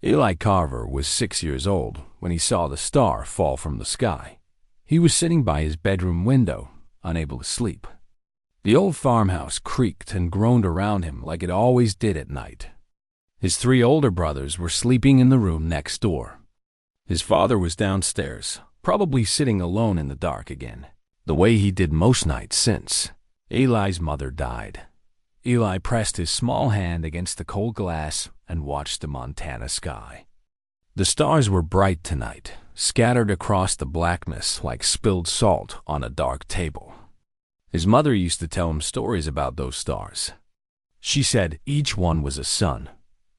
Eli Carver was 6 years old when he saw the star fall from the sky. He was sitting by his bedroom window, unable to sleep. The old farmhouse creaked and groaned around him like it always did at night. His 3 older brothers were sleeping in the room next door. His father was downstairs, probably sitting alone in the dark again, the way he did most nights since Eli's mother died. Eli pressed his small hand against the cold glass and watched the Montana sky. The stars were bright tonight, scattered across the blackness like spilled salt on a dark table. His mother used to tell him stories about those stars. She said each one was a sun,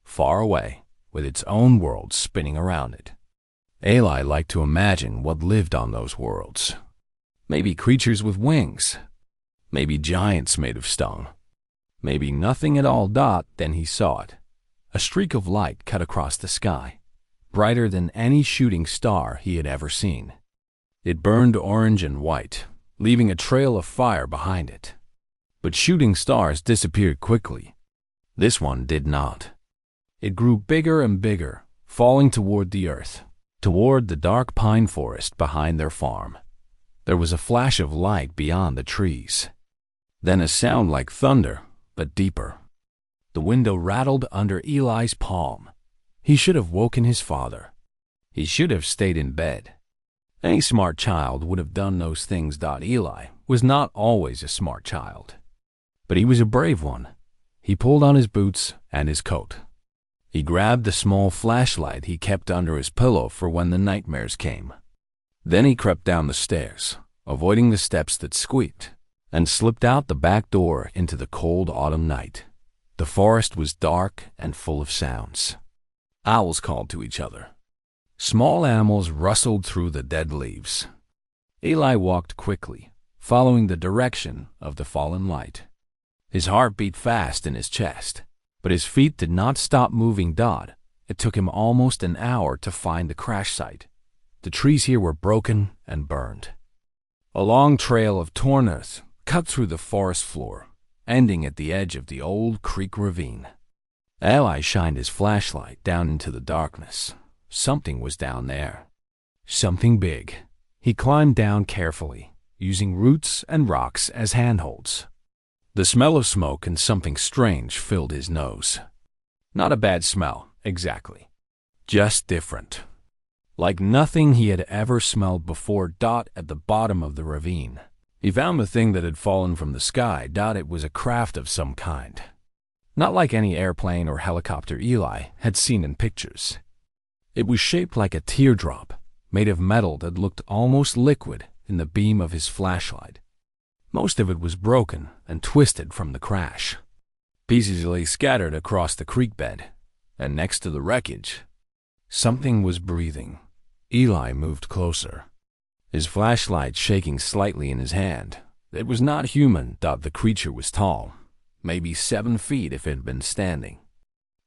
far away, with its own world spinning around it. Eli liked to imagine what lived on those worlds. Maybe creatures with wings. Maybe giants made of stone. Maybe nothing at all. Then he saw it. A streak of light cut across the sky, brighter than any shooting star he had ever seen. It burned orange and white, leaving a trail of fire behind it. But shooting stars disappeared quickly. This one did not. It grew bigger and bigger, falling toward the earth, toward the dark pine forest behind their farm. There was a flash of light beyond the trees. Then a sound like thunder, but deeper. The window rattled under Eli's palm. He should have woken his father. He should have stayed in bed. Any smart child would have done those things. Eli was not always a smart child, but he was a brave one. He pulled on his boots and his coat. He grabbed the small flashlight he kept under his pillow for when the nightmares came. Then he crept down the stairs, avoiding the steps that squeaked, and slipped out the back door into the cold autumn night. The forest was dark and full of sounds. Owls called to each other. Small animals rustled through the dead leaves. Eli walked quickly, following the direction of the fallen light. His heart beat fast in his chest, but his feet did not stop moving. It took him almost an hour to find the crash site. The trees here were broken and burned. A long trail of torn earth cut through the forest floor, ending at the edge of the old creek ravine. Eli shined his flashlight down into the darkness. Something was down there. Something big. He climbed down carefully, using roots and rocks as handholds. The smell of smoke and something strange filled his nose. Not a bad smell, exactly. Just different. Like nothing he had ever smelled before. At the bottom of the ravine, he found the thing that had fallen from the sky. It was a craft of some kind. Not like any airplane or helicopter Eli had seen in pictures. It was shaped like a teardrop, made of metal that looked almost liquid in the beam of his flashlight. Most of it was broken and twisted from the crash. Pieces lay scattered across the creek bed, and next to the wreckage, something was breathing. Eli moved closer, his flashlight shaking slightly in his hand. It was not human. The creature was tall, maybe 7 feet if it had been standing.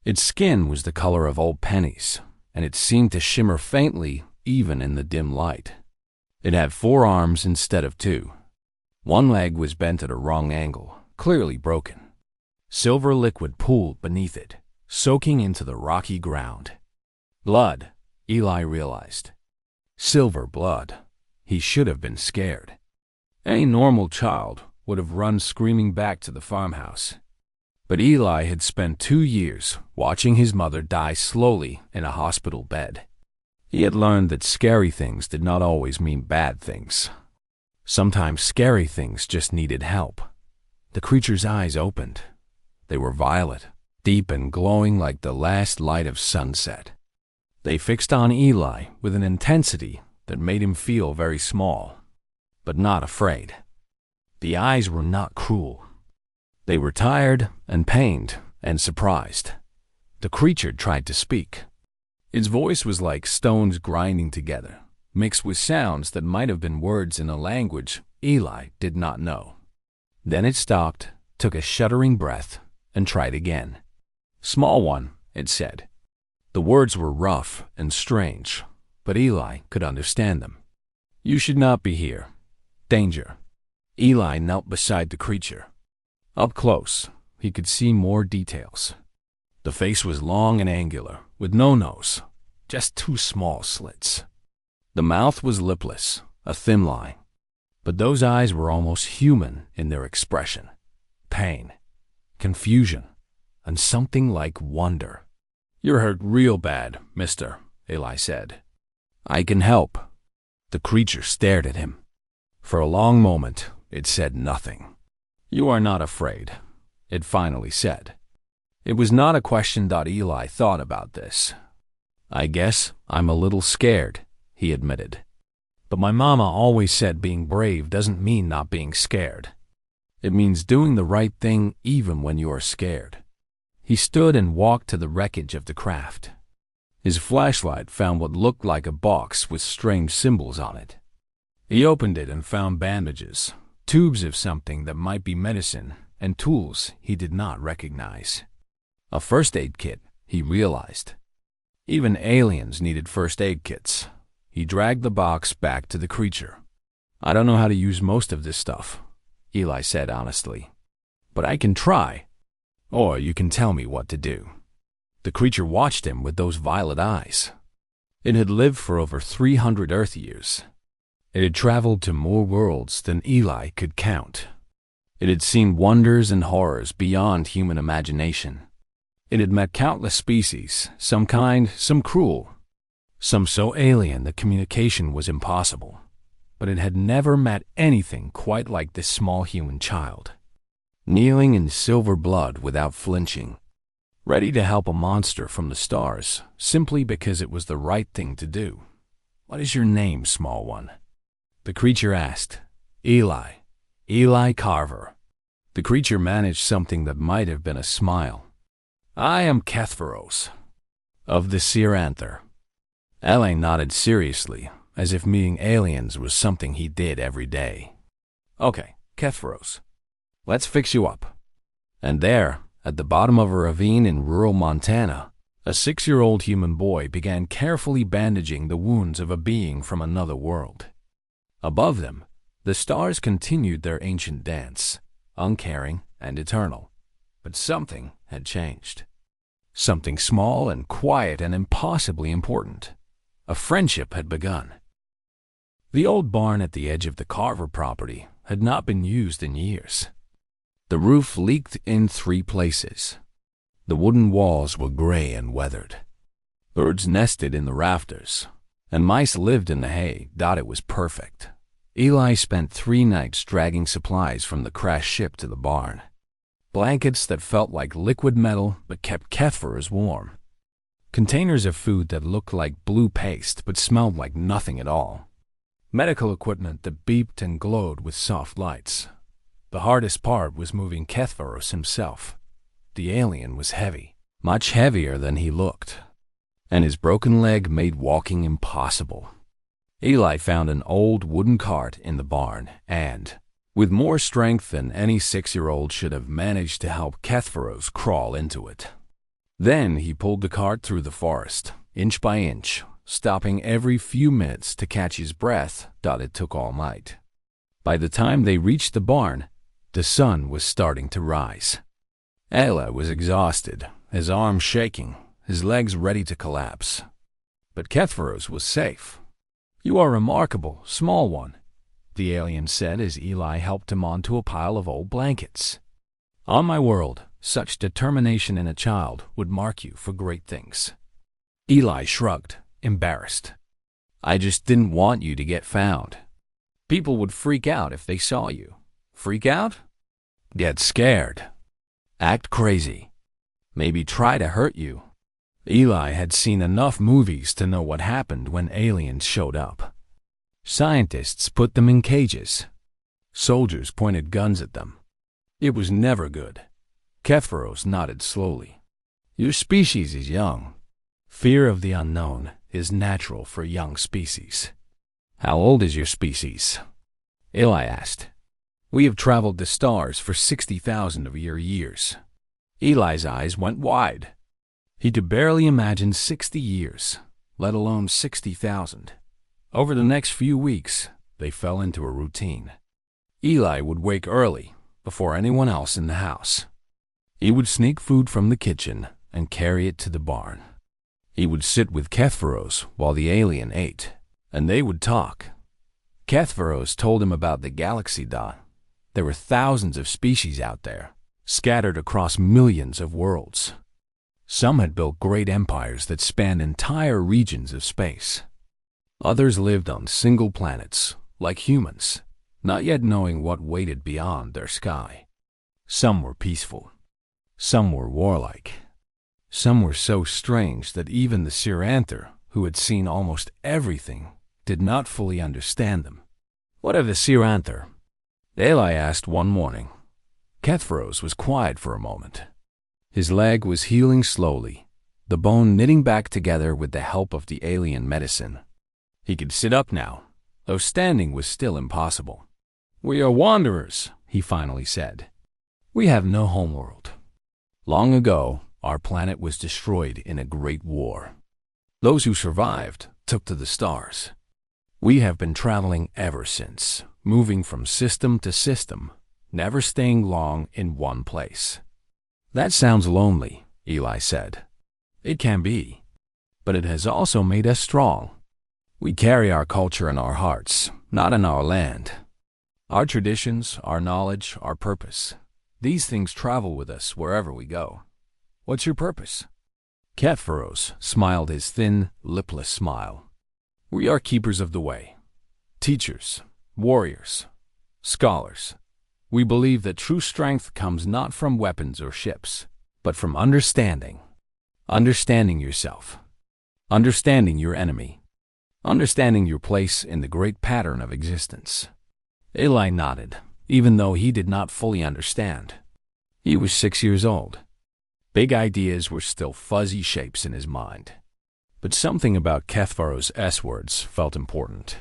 Its skin was the color of old pennies, and it seemed to shimmer faintly even in the dim light. It had 4 arms instead of 2. One leg was bent at a wrong angle, clearly broken. Silver liquid pooled beneath it, soaking into the rocky ground. Blood, Eli realized. Silver blood. He should have been scared. Any normal child would have run screaming back to the farmhouse. But Eli had spent 2 years watching his mother die slowly in a hospital bed. He had learned that scary things did not always mean bad things. Sometimes scary things just needed help. The creature's eyes opened. They were violet, deep and glowing like the last light of sunset. They fixed on Eli with an intensity that made him feel very small, but not afraid. The eyes were not cruel. They were tired and pained and surprised. The creature tried to speak. Its voice was like stones grinding together, mixed with sounds that might have been words in a language Eli did not know. Then it stopped, took a shuddering breath, and tried again. "Small one," it said. The words were rough and strange, but Eli could understand them. "You should not be here. Danger." Eli knelt beside the creature. Up close, he could see more details. The face was long and angular, with no nose, just two small slits. The mouth was lipless, a thin line, but those eyes were almost human in their expression. Pain, confusion, and something like wonder. "You're hurt real bad, mister," Eli said. "I can help." The creature stared at him. For a long moment, it said nothing. "You are not afraid," it finally said. It was not a question that Eli thought about this. "I guess I'm a little scared," he admitted. "But my mama always said being brave doesn't mean not being scared. It means doing the right thing even when you are scared." He stood and walked to the wreckage of the craft. His flashlight found what looked like a box with strange symbols on it. He opened it and found bandages, tubes of something that might be medicine, and tools he did not recognize. A first aid kit, he realized. Even aliens needed first aid kits. He dragged the box back to the creature. "I don't know how to use most of this stuff," Eli said honestly. "But I can try. Or you can tell me what to do." The creature watched him with those violet eyes. It had lived for over 300 Earth years. It had traveled to more worlds than Eli could count. It had seen wonders and horrors beyond human imagination. It had met countless species, some kind, some cruel, some so alien that communication was impossible. But it had never met anything quite like this small human child, kneeling in silver blood without flinching, ready to help a monster from the stars simply because it was the right thing to do. "What is your name, small one?" the creature asked. Eli Carver." The creature managed something that might have been a smile. "I am Kethveros, of the Seeranther." Eli nodded seriously, as if meeting aliens was something he did every day. "Okay, Kethveros, let's fix you up." And there, at the bottom of a ravine in rural Montana, a 6-year-old human boy began carefully bandaging the wounds of a being from another world. Above them, the stars continued their ancient dance, uncaring and eternal. But something had changed. Something small and quiet and impossibly important. A friendship had begun. The old barn at the edge of the Carver property had not been used in years. The roof leaked in 3 places. The wooden walls were gray and weathered. Birds nested in the rafters, and mice lived in the hay. It was perfect. Eli spent 3 nights dragging supplies from the crashed ship to the barn. Blankets that felt like liquid metal but kept Kethveros warm. Containers of food that looked like blue paste but smelled like nothing at all. Medical equipment that beeped and glowed with soft lights. The hardest part was moving Kethveros himself. The alien was heavy, much heavier than he looked, and his broken leg made walking impossible. Eli found an old wooden cart in the barn and, with more strength than any 6-year-old should have, managed to help Kethveros crawl into it. Then he pulled the cart through the forest, inch by inch, stopping every few minutes to catch his breath. It took all night. By the time they reached the barn, the sun was starting to rise. Eli was exhausted, his arms shaking, his legs ready to collapse. But Kethveros was safe. "You are remarkable, small one," the alien said as Eli helped him onto a pile of old blankets. "On my world, such determination in a child would mark you for great things." Eli shrugged, embarrassed. "I just didn't want you to get found. People would freak out if they saw you." "Freak out?" "Get scared. Act crazy. Maybe try to hurt you." Eli had seen enough movies to know what happened when aliens showed up. Scientists put them in cages. Soldiers pointed guns at them. It was never good. Kethveros nodded slowly. "Your species is young. Fear of the unknown is natural for young species." "How old is your species?" Eli asked. "We have traveled the stars for 60,000 of your years." Eli's eyes went wide. He could barely imagine 60 years, let alone 60,000. Over the next few weeks, they fell into a routine. Eli would wake early, before anyone else in the house. He would sneak food from the kitchen and carry it to the barn. He would sit with Kethvaros while the alien ate, and they would talk. Kethvaros told him about the galaxy. There were thousands of species out there, scattered across millions of worlds. Some had built great empires that spanned entire regions of space. Others lived on single planets, like humans, not yet knowing what waited beyond their sky. Some were peaceful. Some were warlike. Some were so strange that even the Siranther, who had seen almost everything, did not fully understand them. "What of the Siranther?" Eli asked one morning. Kethvaros was quiet for a moment. His leg was healing slowly, the bone knitting back together with the help of the alien medicine. He could sit up now, though standing was still impossible. "We are wanderers," he finally said. "We have no homeworld. Long ago, our planet was destroyed in a great war. Those who survived took to the stars. We have been traveling ever since, moving from system to system, never staying long in one place." "That sounds lonely," Eli said. "It can be, but it has also made us strong. We carry our culture in our hearts, not in our land. Our traditions, our knowledge, our purpose. These things travel with us wherever we go. What's your purpose?" Kethvaros smiled his thin, lipless smile. "We are keepers of the way, teachers, warriors, scholars. We believe that true strength comes not from weapons or ships, but from understanding. Understanding yourself. Understanding your enemy. Understanding your place in the great pattern of existence." Eli nodded, even though he did not fully understand. He was 6 years old. Big ideas were still fuzzy shapes in his mind. But something about Kethvaros' S-words felt important.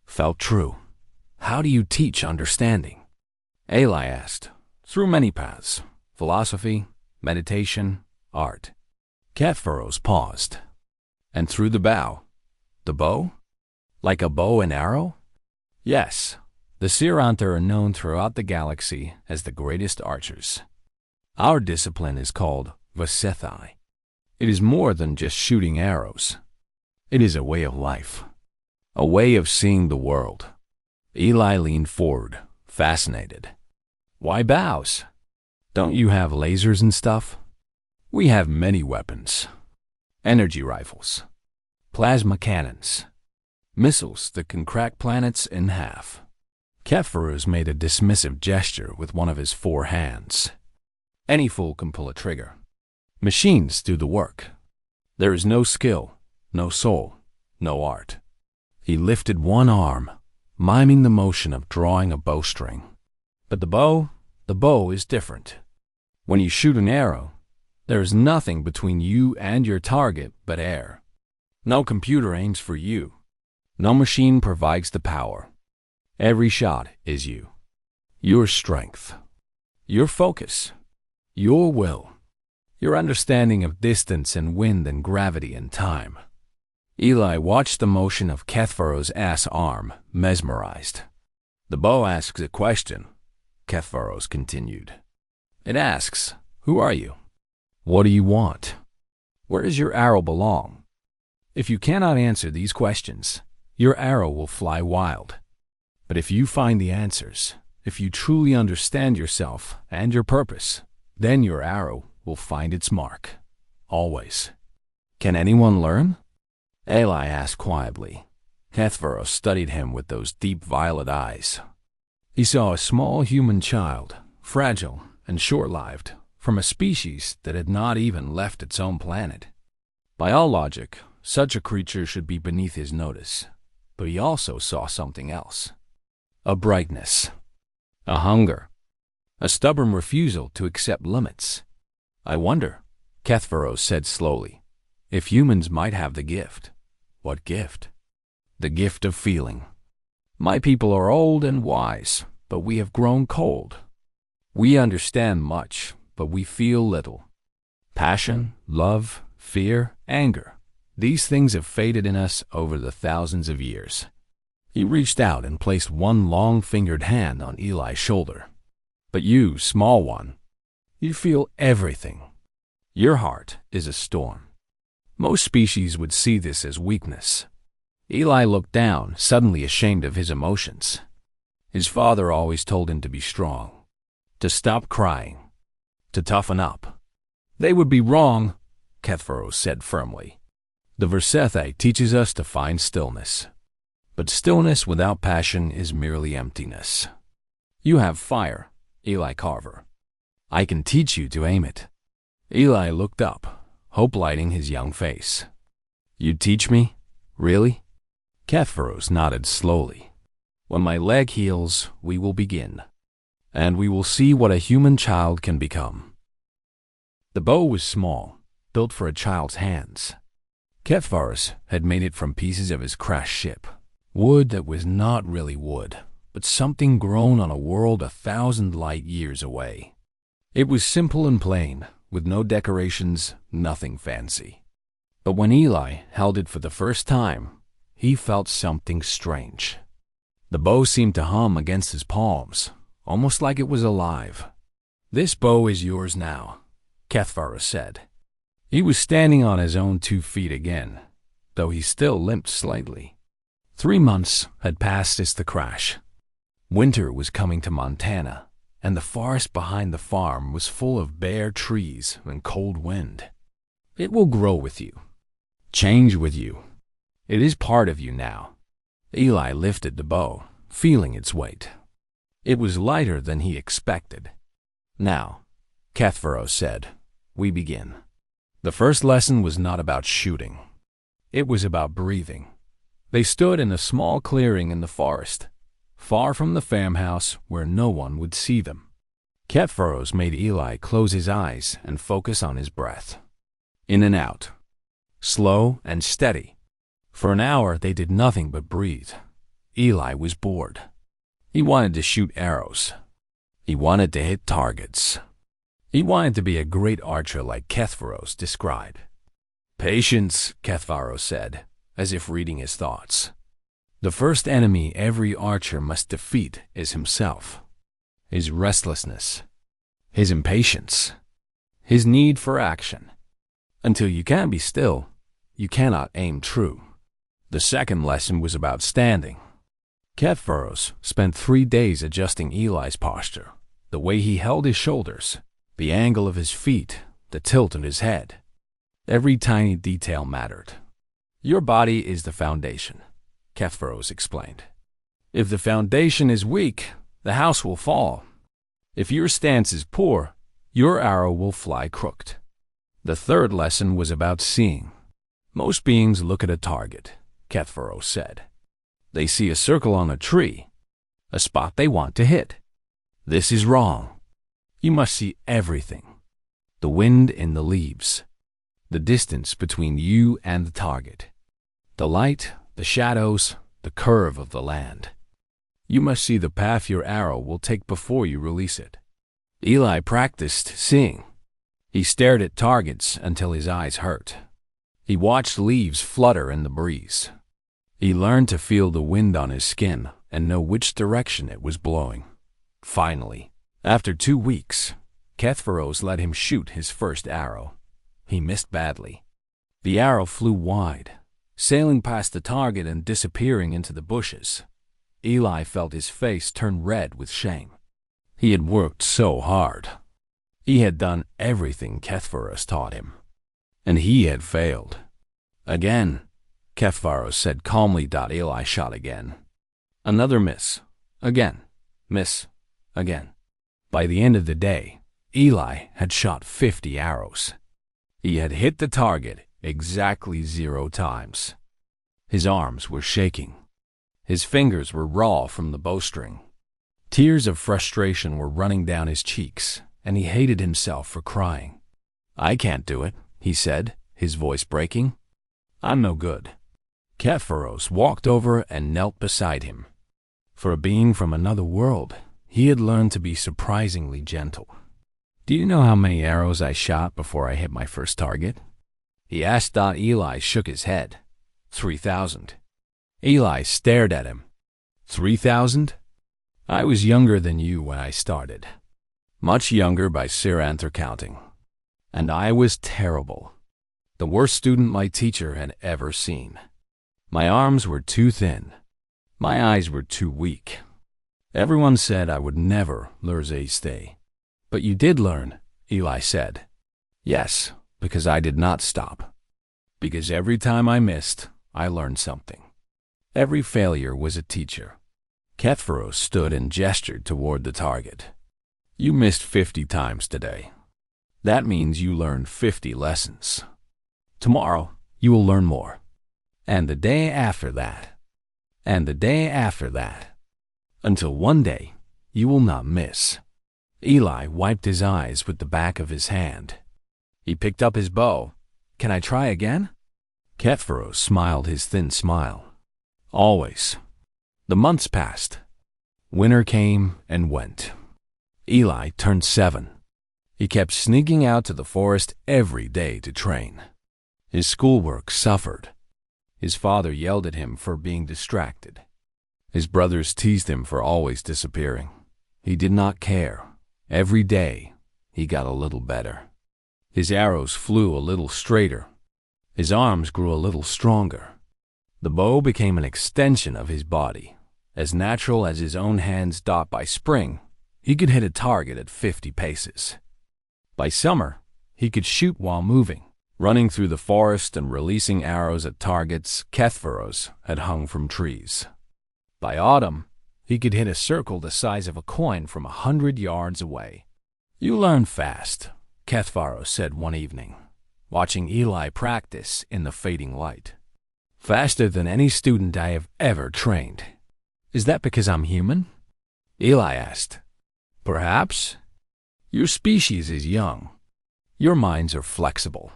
Felt true. "How do you teach understanding?" Eli asked. "Through many paths. Philosophy, meditation, art." Kethvaros paused. "And through the bow? The bow? Like a bow and arrow?" "Yes. The Siranther are known throughout the galaxy as the greatest archers. Our discipline is called Vasethai. It is more than just shooting arrows. It is a way of life. A way of seeing the world." Eli leaned forward, fascinated. "Why bows? Don't you have lasers and stuff?" "We have many weapons. Energy rifles, plasma cannons, missiles that can crack planets in half." Kethvaros made a dismissive gesture with one of his 4 hands. "Any fool can pull a trigger. Machines do the work. There is no skill, no soul, no art." He lifted one arm, miming the motion of drawing a bowstring. "But the bow is different. When you shoot an arrow, there is nothing between you and your target but air. No computer aims for you. No machine provides the power. Every shot is you. Your strength. Your focus. Your will. Your understanding of distance and wind and gravity and time." Eli watched the motion of Kethvaros' ass arm, mesmerized. "The bow asks a question," Kethvaros continued. "It asks, who are you? What do you want? Where does your arrow belong? If you cannot answer these questions, your arrow will fly wild. But if you find the answers, if you truly understand yourself and your purpose, then your arrow will find its mark. Always." "Can anyone learn?" Eli asked quietly. Kethvaros studied him with those deep violet eyes. He saw a small human child, fragile and short-lived, from a species that had not even left its own planet. By all logic, such a creature should be beneath his notice. But he also saw something else. A brightness. A hunger. A stubborn refusal to accept limits. "I wonder," Kethvaros said slowly, "if humans might have the gift." "What gift?" "The gift of feeling. My people are old and wise, but we have grown cold. We understand much, but we feel little. Passion, love, fear, anger. These things have faded in us over the thousands of years." He reached out and placed one long-fingered hand on Eli's shoulder. "But you, small one, you feel everything. Your heart is a storm. Most species would see this as weakness. Eli looked down, suddenly ashamed of his emotions. His father always told him to be strong, to stop crying, to toughen up. They would be wrong, Kethvaros said firmly. The Versethe teaches us to find stillness. But stillness without passion is merely emptiness. You have fire, Eli Carver. I can teach you to aim it. Eli looked up, hope lighting his young face. You'd teach me? Really? Kethvaros nodded slowly. When my leg heals, we will begin. And we will see what a human child can become. The bow was small, built for a child's hands. Kethvaros had made it from pieces of his crashed ship. Wood that was not really wood, but something grown on a world 1,000 light years away. It was simple and plain, with no decorations, nothing fancy. But when Eli held it for the first time, he felt something strange. The bow seemed to hum against his palms, almost like it was alive. This bow is yours now, Kethvaros said. He was standing on his own 2 feet again, though he still limped slightly. 3 months had passed since the crash. Winter was coming to Montana, and the forest behind the farm was full of bare trees and cold wind. It will grow with you, change with you. It is part of you now. Eli lifted the bow, feeling its weight. It was lighter than he expected. Now, Kethvaros said, we begin. The first lesson was not about shooting. It was about breathing. They stood in a small clearing in the forest, far from the farmhouse where no one would see them. Kethvaros made Eli close his eyes and focus on his breath. In and out, slow and steady. For an hour they did nothing but breathe. Eli was bored. He wanted to shoot arrows. He wanted to hit targets. He wanted to be a great archer like Kethvaros described. Patience, Kethvaros said, as if reading his thoughts. The first enemy every archer must defeat is himself. His restlessness, his impatience, his need for action. Until you can be still, you cannot aim true. The second lesson was about standing. Kethvaros spent 3 days adjusting Eli's posture, the way he held his shoulders, the angle of his feet, the tilt of his head. Every tiny detail mattered. Your body is the foundation, Kethvaros explained. If the foundation is weak, the house will fall. If your stance is poor, your arrow will fly crooked. The third lesson was about seeing. Most beings look at a target, Kethvaros said. They see a circle on a tree, a spot they want to hit. This is wrong. You must see everything. The wind in the leaves, the distance between you and the target, the light, the shadows, the curve of the land. You must see the path your arrow will take before you release it. Eli practiced seeing. He stared at targets until his eyes hurt. He watched leaves flutter in the breeze. He learned to feel the wind on his skin and know which direction it was blowing. Finally, after 2 weeks, Kethvaros let him shoot his first arrow. He missed badly. The arrow flew wide, sailing past the target and disappearing into the bushes. Eli felt his face turn red with shame. He had worked so hard. He had done everything Kethvaros taught him. And he had failed. Again, Kethvaros said calmly. Eli shot again. Another miss. Again. Miss. Again. By the end of the day, Eli had shot 50 arrows. He had hit the target exactly 0 times. His arms were shaking. His fingers were raw from the bowstring. Tears of frustration were running down his cheeks, and he hated himself for crying. I can't do it, he said, his voice breaking. I'm no good. Kethvaros walked over and knelt beside him. For a being from another world, he had learned to be surprisingly gentle. Do you know how many arrows I shot before I hit my first target? He asked. Eli shook his head. 3,000. Eli stared at him. 3,000? I was younger than you when I started. Much younger by Siranther counting. And I was terrible. The the worst student my teacher had ever seen. My arms were too thin. My eyes were too weak. Everyone said I would never learn a stay. But you did learn, Eli said. Yes, because I did not stop. Because every time I missed, I learned something. Every failure was a teacher. Kethvaros stood and gestured toward the target. You missed 50 times today. That means you learned 50 lessons. Tomorrow, you will learn more. And the day after that. And the day after that. Until one day, you will not miss. Eli wiped his eyes with the back of his hand. He picked up his bow. Can I try again? Kethvaros smiled his thin smile. Always. The months passed. Winter came and went. Eli turned 7. He kept sneaking out to the forest every day to train. His schoolwork suffered. His father yelled at him for being distracted. His brothers teased him for always disappearing. He did not care. Every day, he got a little better. His arrows flew a little straighter. His arms grew a little stronger. The bow became an extension of his body. As natural as his own hands taught by spring, he could hit a target at 50 paces. By summer, he could shoot while moving, running through the forest and releasing arrows at targets Kethvaros had hung from trees. By autumn, he could hit a circle the size of a coin from 100 yards away. You learn fast, Kethvaros said one evening, watching Eli practice in the fading light. Faster than any student I have ever trained. Is that because I'm human? Eli asked. Perhaps. Your species is young. Your minds are flexible.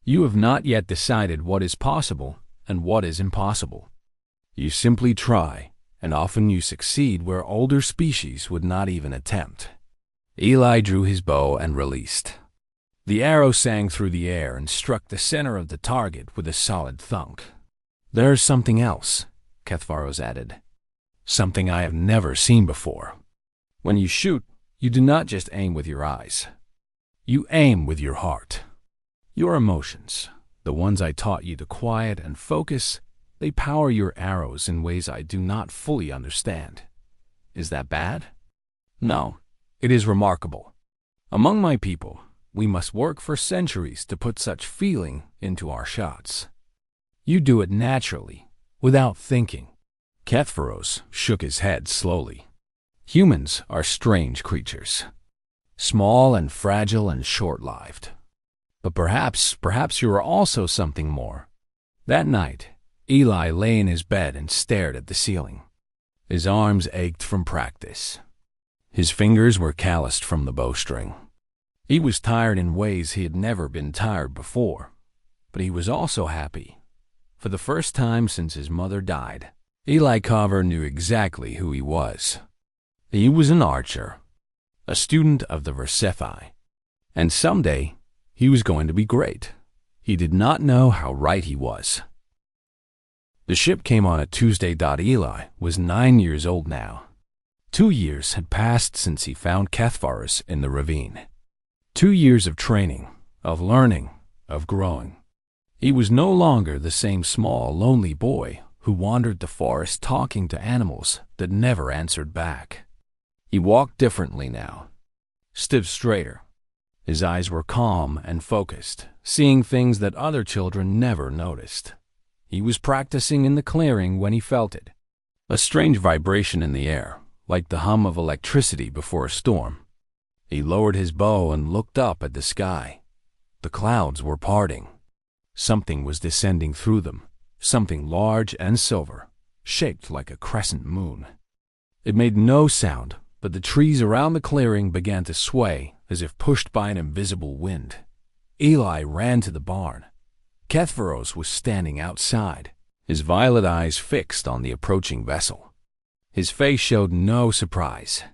You have not yet decided what is possible and what is impossible. You simply try, and often you succeed where older species would not even attempt. Eli drew his bow and released. The arrow sang through the air and struck the center of the target with a solid thunk. There's something else, Kethvaros added. Something I have never seen before. When you shoot, you do not just aim with your eyes. You aim with your heart. Your emotions, the ones I taught you to quiet and focus, they power your arrows in ways I do not fully understand. Is that bad? No, it is remarkable. Among my people, we must work for centuries to put such feeling into our shots. You do it naturally, without thinking. Kethvaros shook his head slowly. Humans are strange creatures. Small and fragile and short-lived. But perhaps you are also something more. That night, Eli lay in his bed and stared at the ceiling. His arms ached from practice. His fingers were calloused from the bowstring. He was tired in ways he had never been tired before. But he was also happy. For the first time since his mother died, Eli Carver knew exactly who he was. He was an archer, a student of the Versify, and someday he was going to be great. He did not know how right he was. The ship came on a Tuesday. Eli was 9 years old now. 2 years had passed since he found Kethvaros in the ravine. 2 years of training, of learning, of growing. He was no longer the same small, lonely boy who wandered the forest talking to animals that never answered back. He walked differently now, stood straighter. His eyes were calm and focused, seeing things that other children never noticed. He was practicing in the clearing when he felt it, a strange vibration in the air, like the hum of electricity before a storm. He lowered his bow and looked up at the sky. The clouds were parting. Something was descending through them, something large and silver, shaped like a crescent moon. It made no sound, but the trees around the clearing began to sway as if pushed by an invisible wind. Eli ran to the barn. Kethvaros was standing outside, his violet eyes fixed on the approaching vessel. His face showed no surprise.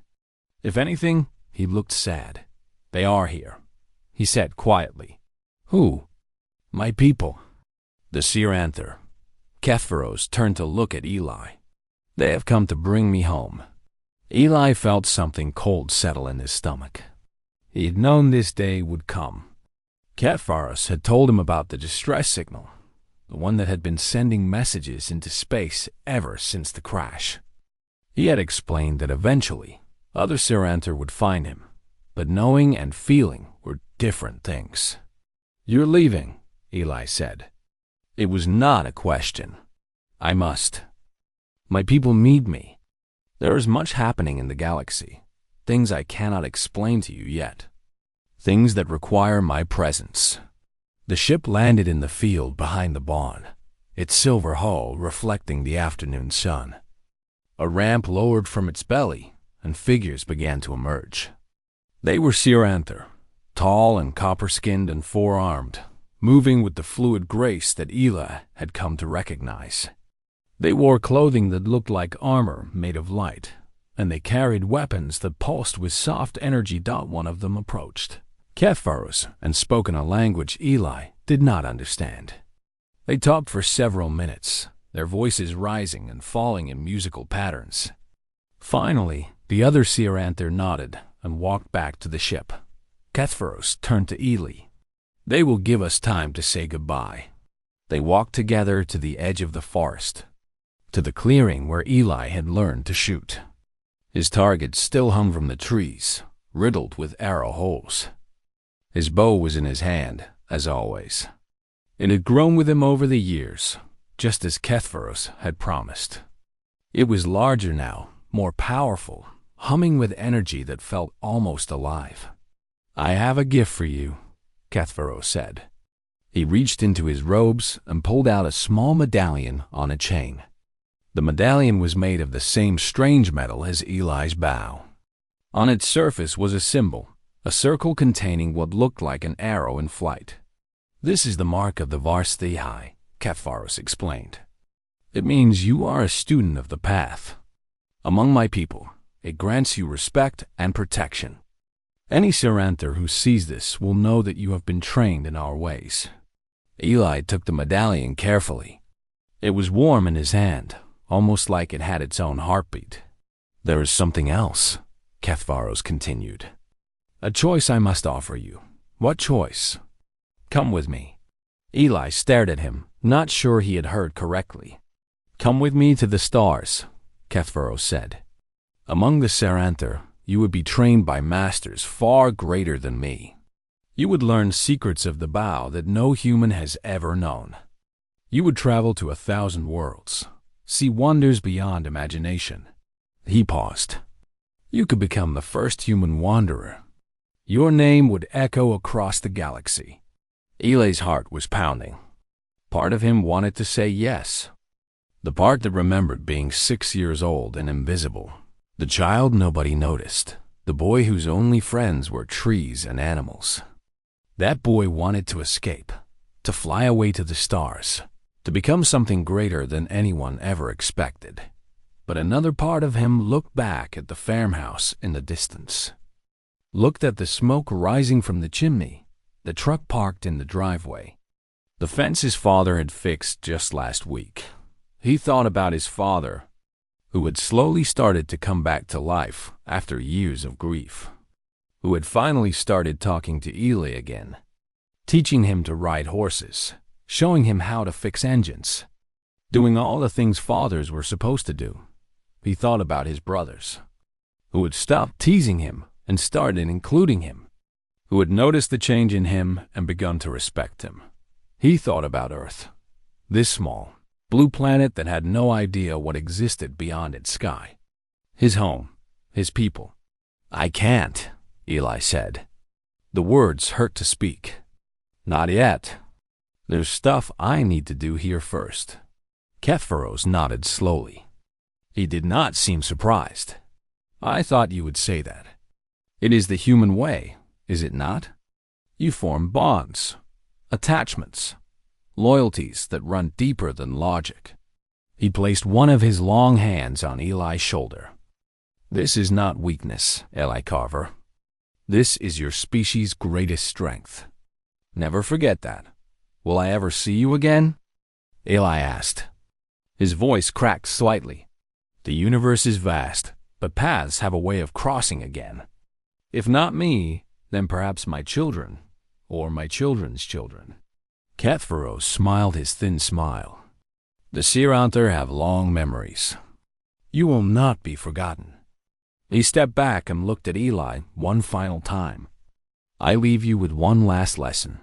If anything, he looked sad. They are here, he said quietly. Who? My people. The Seeranther. Kethvaros turned to look at Eli. They have come to bring me home. Eli felt something cold settle in his stomach. He had known this day would come. Catpharos had told him about the distress signal, the one that had been sending messages into space ever since the crash. He had explained that eventually other Siranther would find him, but knowing and feeling were different things. "You're leaving," Eli said. It was not a question. "I must. My people need me. There is much happening in the galaxy, things I cannot explain to you yet. Things that require my presence." The ship landed in the field behind the barn, its silver hull reflecting the afternoon sun. A ramp lowered from its belly, and figures began to emerge. They were Siranther, tall and copper-skinned and four-armed, moving with the fluid grace that Eli had come to recognize. They wore clothing that looked like armor made of light, and they carried weapons that pulsed with soft energy. One of them approached Catpharos and spoke in a language Eli did not understand. They talked for several minutes, their voices rising and falling in musical patterns. Finally, the other Siranther nodded and walked back to the ship. Catpharos turned to Eli. "They will give us time to say goodbye." They walked together to the edge of the forest, to the clearing where Eli had learned to shoot. His target still hung from the trees, riddled with arrow holes. His bow was in his hand, as always. It had grown with him over the years, just as Catpharos had promised. It was larger now, more powerful, humming with energy that felt almost alive. "I have a gift for you," Catpharos said. He reached into his robes and pulled out a small medallion on a chain. The medallion was made of the same strange metal as Eli's bow. On its surface was a symbol, a circle containing what looked like an arrow in flight. "This is the mark of the Varsthihai," Catpharos explained. "It means you are a student of the path. Among my people, it grants you respect and protection. Any Siranther who sees this will know that you have been trained in our ways." Eli took the medallion carefully. It was warm in his hand, almost like it had its own heartbeat. "There is something else," Catpharos continued. "A choice I must offer you." "What choice?" "Come with me." Eli stared at him, not sure he had heard correctly. "Come with me to the stars," Catpharos said. "Among the Siranther, you would be trained by masters far greater than me. You would learn secrets of the bow that no human has ever known. You would travel to 1,000 worlds, see wonders beyond imagination." He paused. "You could become the first human wanderer. Your name would echo across the galaxy." Eli's heart was pounding. Part of him wanted to say yes. The part that remembered being 6 years old and invisible. The child nobody noticed. The boy whose only friends were trees and animals. That boy wanted to escape, to fly away to the stars, to become something greater than anyone ever expected. But another part of him looked back at the farmhouse in the distance. Looked at the smoke rising from the chimney, the truck parked in the driveway, the fence his father had fixed just last week. He thought about his father, who had slowly started to come back to life after years of grief, who had finally started talking to Eli again, teaching him to ride horses, showing him how to fix engines, doing all the things fathers were supposed to do. He thought about his brothers, who had stopped teasing him and started including him, who had noticed the change in him and begun to respect him. He thought about Earth, this small, blue planet that had no idea what existed beyond its sky. His home, his people. "I can't," Eli said. The words hurt to speak. "Not yet. There's stuff I need to do here first." Catpharos nodded slowly. He did not seem surprised. "I thought you would say that. It is the human way, is it not? You form bonds, attachments, loyalties that run deeper than logic." He placed one of his long hands on Eli's shoulder. "This is not weakness, Eli Carver. This is your species' greatest strength. Never forget that. Will I ever see you again?" Eli asked. His voice cracked slightly. "The universe is vast, but paths have a way of crossing again. If not me, then perhaps my children, or my children's children. Kethvaros smiled his thin smile. The Seer-Anther have long memories. You will not be forgotten. He stepped back and looked at Eli one final time. I leave you with one last lesson.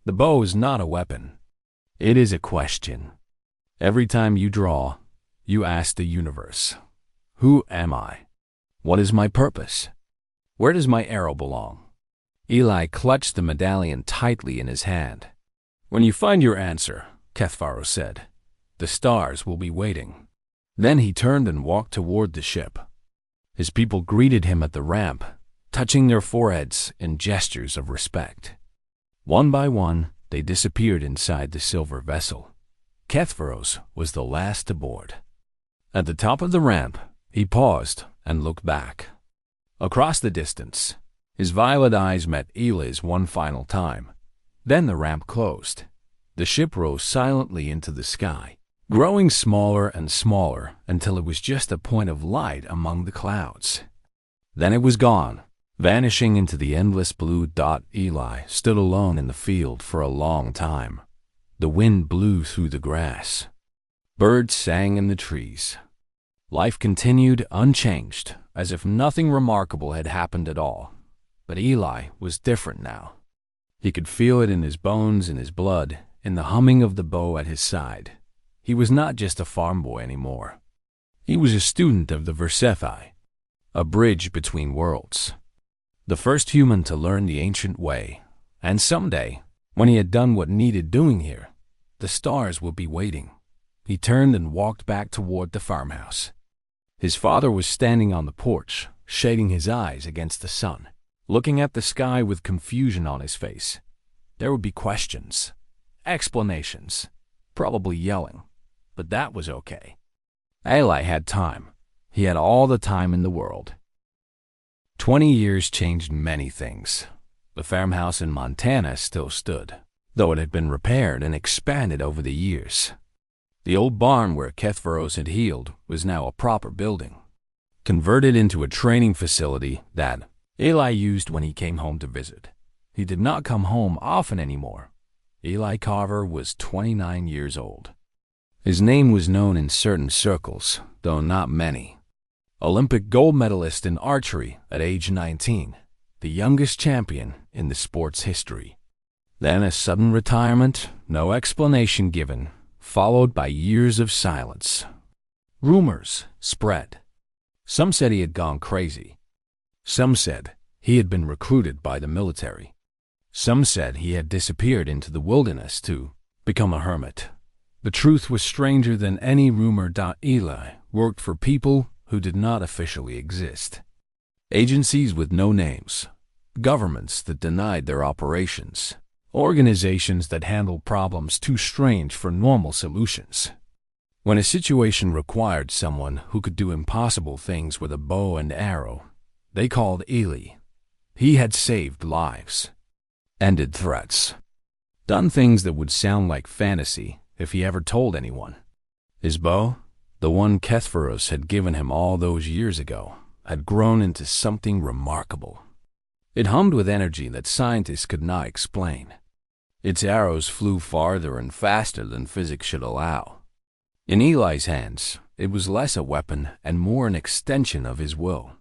The bow is not a weapon. It is a question. Every time you draw, you ask the universe, who am I? What is my purpose? Where does my arrow belong? Eli clutched the medallion tightly in his hand. When you find your answer, Kethvaros said, the stars will be waiting. Then he turned and walked toward the ship. His people greeted him at the ramp, touching their foreheads in gestures of respect. One by one, they disappeared inside the silver vessel. Kethvaros was the last to board. At the top of the ramp, he paused and looked back. Across the distance, his violet eyes met Eli's one final time. Then the ramp closed. The ship rose silently into the sky, growing smaller and smaller until it was just a point of light among the clouds. Then it was gone, vanishing into the endless blue. Eli stood alone in the field for a long time. The wind blew through the grass. Birds sang in the trees. Life continued unchanged, as if nothing remarkable had happened at all. But Eli was different now. He could feel it in his bones, in his blood, in the humming of the bow at his side. He was not just a farm boy anymore. He was a student of the Versephai, a bridge between worlds. The first human to learn the ancient way, and someday, when he had done what needed doing here, the stars would be waiting. He turned and walked back toward the farmhouse. His father was standing on the porch, shading his eyes against the sun, looking at the sky with confusion on his face. There would be questions, explanations, probably yelling, but that was okay. Eli had time. He had all the time in the world. 20 years changed many things. The farmhouse in Montana still stood, though it had been repaired and expanded over the years. The old barn where Kethvaros had healed was now a proper building, converted into a training facility that Eli used when he came home to visit. He did not come home often anymore. Eli Carver was 29 years old. His name was known in certain circles, though not many. Olympic gold medalist in archery at age 19, the youngest champion in the sport's history. Then a sudden retirement, no explanation given, followed by years of silence. Rumors spread. Some said he had gone crazy. Some said he had been recruited by the military. Some said he had disappeared into the wilderness to become a hermit. The truth was stranger than any rumor. Eli worked for people who did not officially exist. Agencies with no names, governments that denied their operations, organizations that handled problems too strange for normal solutions. When a situation required someone who could do impossible things with a bow and arrow, they called Eli. He had saved lives, ended threats, done things that would sound like fantasy if he ever told anyone. His bow, the one Kethvaros had given him all those years ago, had grown into something remarkable. It hummed with energy that scientists could not explain. Its arrows flew farther and faster than physics should allow. In Eli's hands, it was less a weapon and more an extension of his will.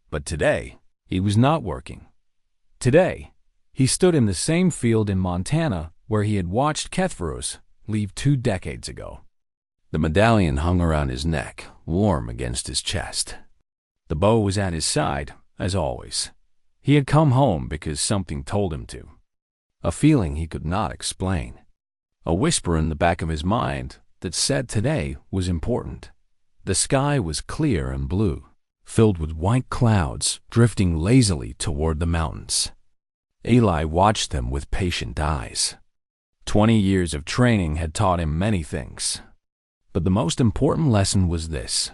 But today, he was not working. Today, he stood in the same field in Montana where he had watched Kethvaros leave 2 decades ago. The medallion hung around his neck, warm against his chest. The bow was at his side, as always. He had come home because something told him to. A feeling he could not explain. A whisper in the back of his mind that said today was important. The sky was clear and blue, filled with white clouds drifting lazily toward the mountains. Eli watched them with patient eyes. 20 years of training had taught him many things. But the most important lesson was this.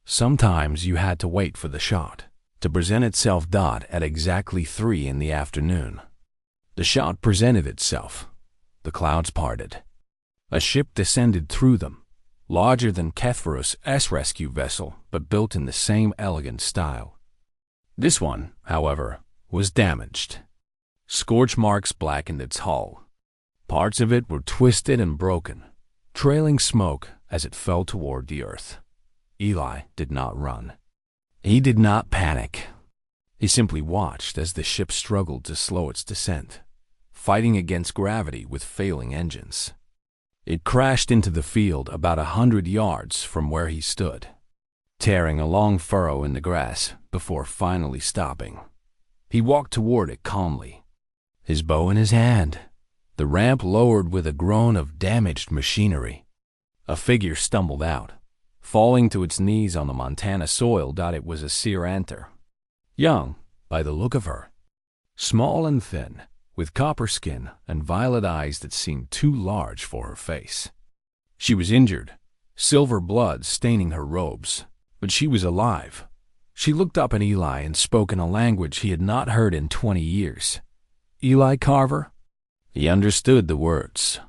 Sometimes you had to wait for the shot to present itself. At exactly 3 in the afternoon. The shot presented itself. The clouds parted. A ship descended through them, larger than Kethvaros' rescue vessel, but built in the same elegant style. This one, however, was damaged. Scorch marks blackened its hull. Parts of it were twisted and broken, trailing smoke as it fell toward the earth. Eli did not run. He did not panic. He simply watched as the ship struggled to slow its descent, fighting against gravity with failing engines. It crashed into the field about 100 yards from where he stood, tearing a long furrow in the grass before finally stopping. He walked toward it calmly, his bow in his hand. The ramp lowered with a groan of damaged machinery. A figure stumbled out, falling to its knees on the Montana soil. It was a Seer-Anther. Young, by the look of her. Small and thin, with copper skin and violet eyes that seemed too large for her face. She was injured, silver blood staining her robes, but she was alive. She looked up at Eli and spoke in a language he had not heard in 20 years. Eli Carver? He understood the words.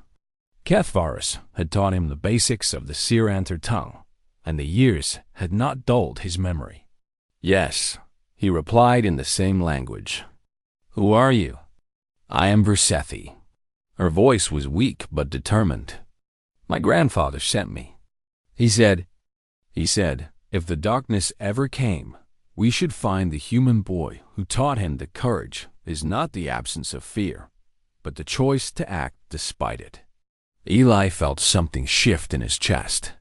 Cathvarus had taught him the basics of the Seer-Anther tongue, and the years had not dulled his memory. Yes, he replied in the same language. Who are you? I am Versethi. Her voice was weak but determined. My grandfather sent me. He said, if the darkness ever came, we should find the human boy who taught him that courage is not the absence of fear, but the choice to act despite it. Eli felt something shift in his chest.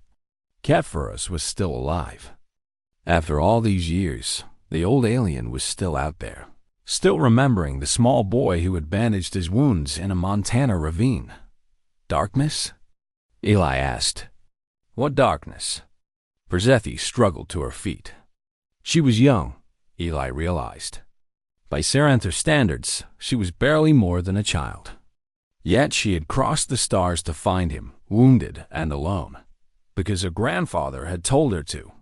Cathvarus was still alive. After all these years, the old alien was still out there, still remembering the small boy who had bandaged his wounds in a Montana ravine. Darkness? Eli asked. What darkness? Versethi struggled to her feet. She was young, Eli realized. By Seer-Anther standards, she was barely more than a child. Yet she had crossed the stars to find him, wounded and alone, because her grandfather had told her to.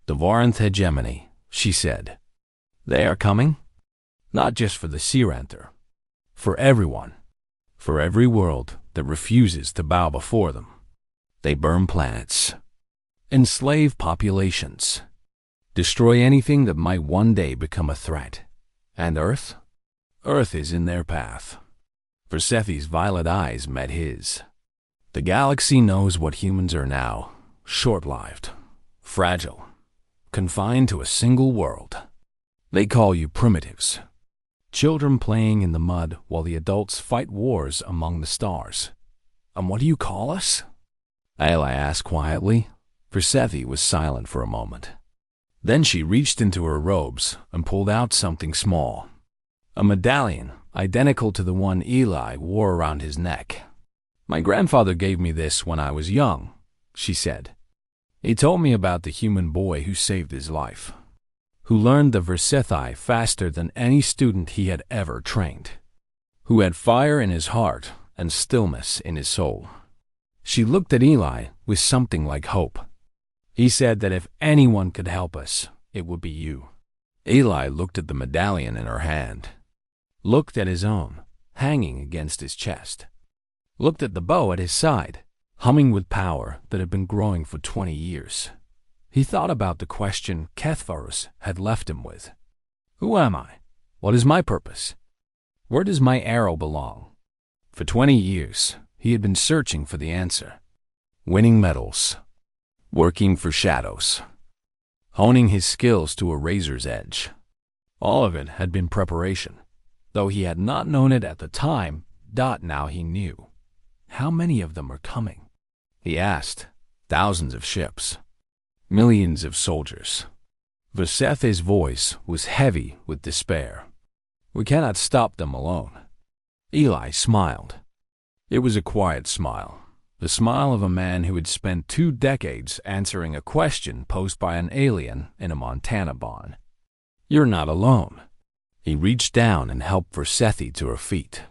The Varanth hegemony, she said. They are coming? Not just for the Seer-Anther. For everyone. For every world that refuses to bow before them. They burn planets. Enslave populations. Destroy anything that might one day become a threat. And Earth? Earth is in their path. Versethi's violet eyes met his. The galaxy knows what humans are now. Short-lived. Fragile. Confined to a single world. They call you primitives. Children playing in the mud while the adults fight wars among the stars. And what do you call us? Eli asked quietly. Versethi was silent for a moment. Then she reached into her robes and pulled out something small. A medallion identical to the one Eli wore around his neck. My grandfather gave me this when I was young, she said. He told me about the human boy who saved his life, who learned the Versethi faster than any student he had ever trained, who had fire in his heart and stillness in his soul. She looked at Eli with something like hope. He said that if anyone could help us, it would be you. Eli looked at the medallion in her hand, looked at his own, hanging against his chest, looked at the bow at his side, humming with power that had been growing for 20 years. He thought about the question Cathvarus had left him with. Who am I? What is my purpose? Where does my arrow belong? For 20 years, he had been searching for the answer. Winning medals, working for shadows, honing his skills to a razor's edge. All of it had been preparation, though he had not known it at the time. Now he knew. How many of them are coming? He asked. Thousands of ships. Millions of soldiers. Versethi's voice was heavy with despair. We cannot stop them alone. Eli smiled. It was a quiet smile. The smile of a man who had spent 2 decades answering a question posed by an alien in a Montana barn. You're not alone. He reached down and helped Versethi to her feet.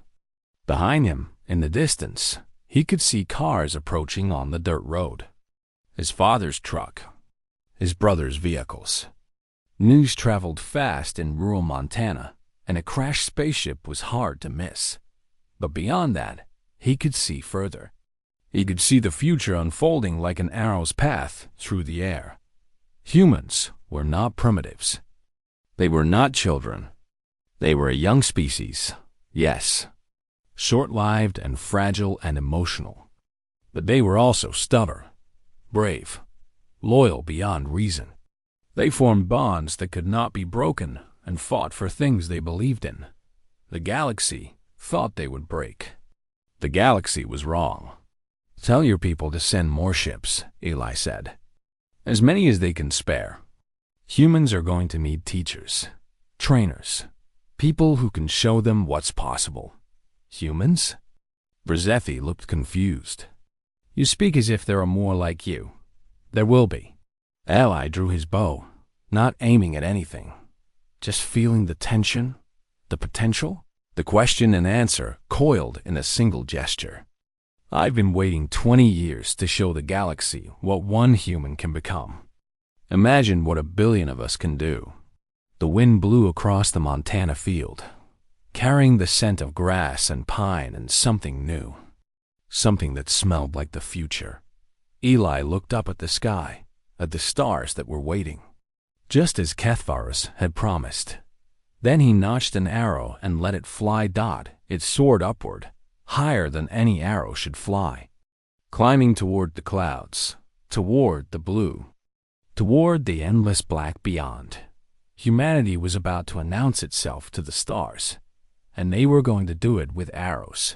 Behind him, in the distance, he could see cars approaching on the dirt road. His father's truck. His brother's vehicles. News traveled fast in rural Montana, and a crashed spaceship was hard to miss. But beyond that, he could see further. He could see the future unfolding like an arrow's path through the air. Humans were not primitives. They were not children. They were a young species, Yes, short-lived and fragile and emotional. But they were also stubborn, brave, loyal beyond reason. They formed bonds that could not be broken and fought for things they believed in. The galaxy thought they would break. The galaxy was wrong. Tell your people to send more ships, Eli said. As many as they can spare. Humans are going to need teachers, trainers, people who can show them what's possible. Humans? Brzethi looked confused. You speak as if there are more like you. There will be. Eli drew his bow, not aiming at anything, just feeling the tension, the potential. The question and answer coiled in a single gesture. I've been waiting 20 years to show the galaxy what one human can become. Imagine what 1 billion of us can do. The wind blew across the Montana field, carrying the scent of grass and pine and something new, something that smelled like the future. Eli looked up at the sky, at the stars that were waiting, just as Kethvarus had promised. Then he notched an arrow and let it fly. It soared upward, higher than any arrow should fly, climbing toward the clouds, toward the blue, toward the endless black beyond. Humanity was about to announce itself to the stars, and they were going to do it with arrows.